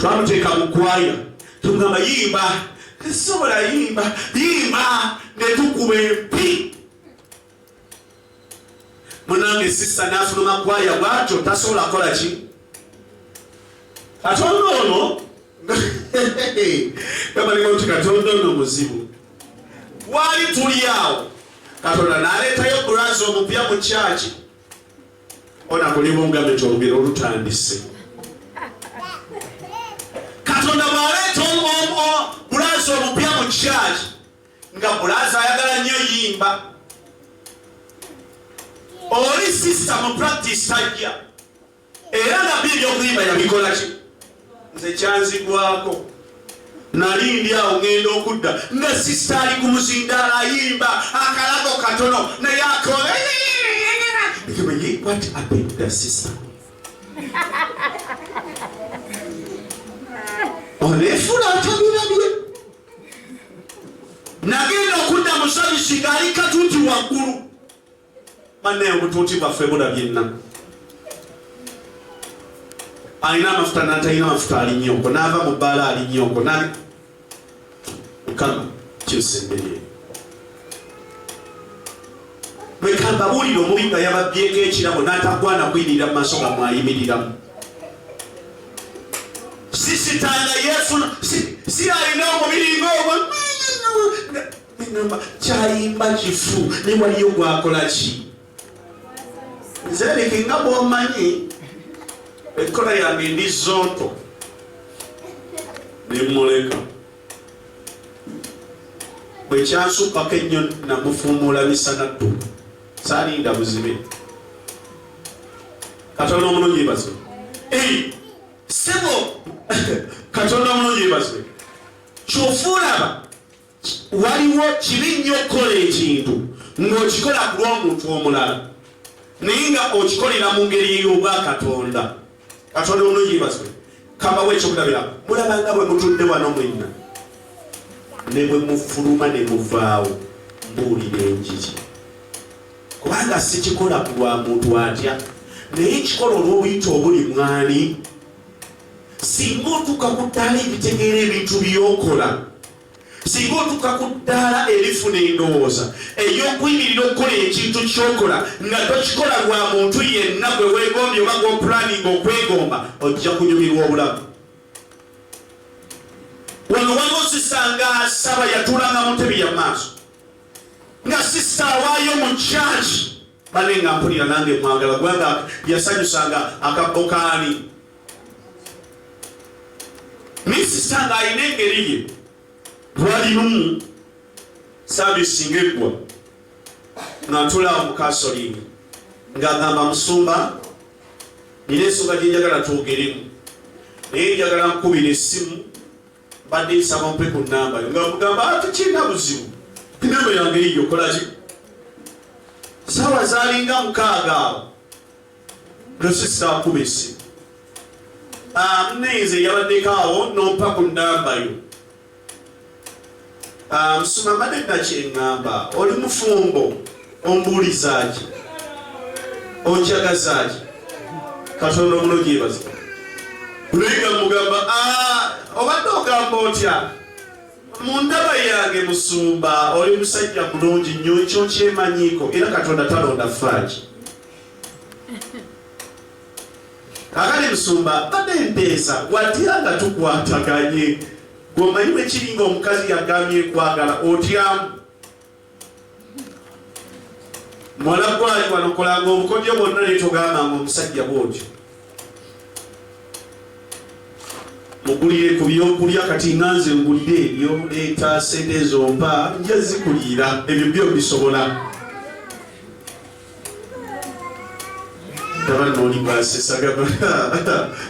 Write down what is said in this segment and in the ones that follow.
twamuteeka mu kwaya tugamba yimba tesobola yimba ne tukuba empi munange sista n'afuluma kwaya bwatyo tasobola kola ki Katonda ono gabalinga nti Katonda ono muzibu wali tuli awo Katonda n'aleetayo bulaza omupya mu kyaki onakulimungambe nti olugero olutandise Katonda bw'aleeta bulaza omupya mu kyaki nga bulaza ayagala nnyo yimba oli sista mu practice tajja era nga biri okuyimba yabikola ki nze kyanzigwako nali ndi awo ngenda okudda nga sista ali ku muzindaala ayimba akalago katono naye akola what happened to the sister onefula atabirabye nagenda okudda musabisi ngaali katuuti waggulu manne obutuuti bwaffe bulabye nna alina amafuta n'atalina amafuta alinyoko n'ava mu bbaala alinyoko mukama kyusembere mwekamba buulira omubi nga yababyeko ekirabo n'atagwana kuyinira mu maaso nga mwayimiriramu sisitanga yesu si alina omubiri ng'ogwo kyayimba kifu ne waliyo gwakola ki nzereke nga bw'omanyi ekkola yange ndi zonto nemuleka bwekyansukkako ennyo namufuumuula misana ttu saalinda buzibe Katonda omulungi yebazibwe sebo Katonda omulungi yebazibwe kyofuulaba waliwo kibi nnyo okukola ekintu ng'okikola ku lw'omuntu omulala naye nga okikolera mu ngeri y'obwa Katonda Katonda omulungi yebazibwe kambawo ekyokulabira mulabanga bwe mutudde wano mwenna ne bwe mufuluma ne muvaawo mbuulira enjiri kubanga sikikola ku lwa muntu atya naye kikola olw'obuyita obuli mwani singa otuuka ku ddaala ebitegeera ebintu by'okola singa otuuka ku ddaala erifuna endowooza ey'okuyimirira okukola ekintu ky'okola nga tokikola lwa muntu yenna gwe weegombye oba gw'opulaninga okwegomba ojja kunyumirwa obulamu wano waliwo sista nga asaba yatuulanga mu ntebe ya maaso nga sista awaayo mu kyaki bane nga mpulira nange mwagala kubanga yasanyusanga akabokaani naye sista nga alina engeri ye lwalinumu saabisi ng'eggwa nga ntulaawo mu kasolingi ng'agamba musumba nina ensonga gye njagala twogeremu naye njagala nkubira essimu badde nsaba mpe ku nnamba yo nga mugamba ati kirina buzibu ennamba yange yiyo kolaki saawa zaalinga 6 awo nosisita akuba essimu neze yabaddeko awo nompa ku nnamba yo musuma mbadde nakyeŋŋamba oli mufumbo ombuulizaaki onjagazaaki Katonda omulungi yebazibwe naye nga mugamba obadde ogamba otya mu ndaba yange musumba oli musajja mulungi nnyo ekyo nkyemanyiiko era Katonda talonda faaki akali musumba badde mpeesa watya nga tukwataganye gwomanyi bwe kiri nga omukazi yagambye ekwagala otyamu mwala gwali wanokolanga obukodyo bwonna naye togambanga omusajja bwotyo mugulire ku byokulya kati nga nze ngulire ebyo leeta sente zompa nja zikuliira ebyo byo bisobola tabanoli basesagaba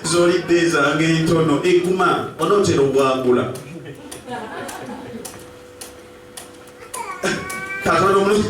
zolidde ezange entono eguma onootera obwangula Katonda omulungi